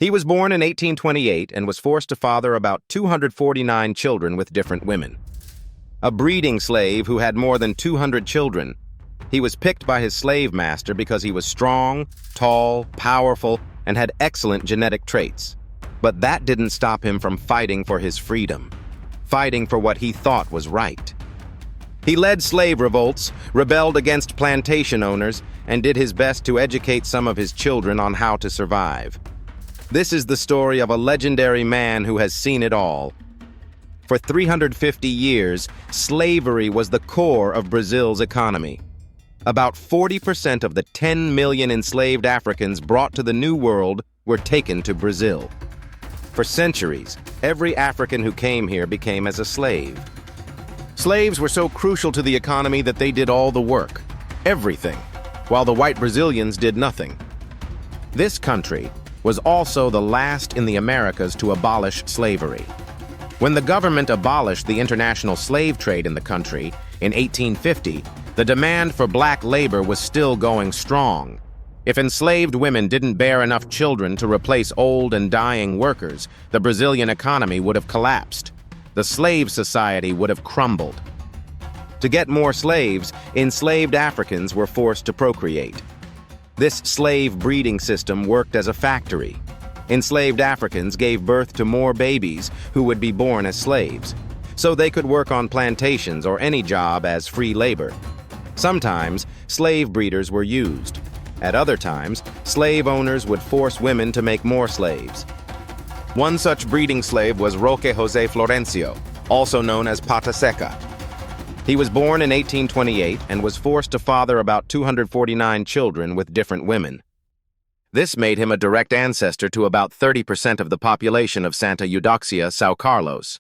He was born in 1828 and was forced to father about 249 children with different women. A breeding slave who had more than 200 children. He was picked by his slave master because he was strong, tall, powerful, and had excellent genetic traits. But that didn't stop him from fighting for his freedom, fighting for what he thought was right. He led slave revolts, rebelled against plantation owners, and did his best to educate some of his children on how to survive. This is the story of a legendary man who has seen it all. For 350 years, slavery was the core of Brazil's economy. About 40% of the 10 million enslaved Africans brought to the New World were taken to Brazil. For centuries, every African who came here became as a slave. Slaves were so crucial to the economy that they did all the work, everything, while the white Brazilians did nothing. This country was also the last in the Americas to abolish slavery. When the government abolished the international slave trade in the country in 1850, the demand for black labor was still going strong. If enslaved women didn't bear enough children to replace old and dying workers, the Brazilian economy would have collapsed. The slave society would have crumbled. To get more slaves, enslaved Africans were forced to procreate. This slave breeding system worked as a factory. Enslaved Africans gave birth to more babies who would be born as slaves, so they could work on plantations or any job as free labor. Sometimes, slave breeders were used. At other times, slave owners would force women to make more slaves. One such breeding slave was Roque José Florencio, also known as Pata Seca. He was born in 1828 and was forced to father about 249 children with different women. This made him a direct ancestor to about 30% of the population of Santa Eudoxia, São Carlos.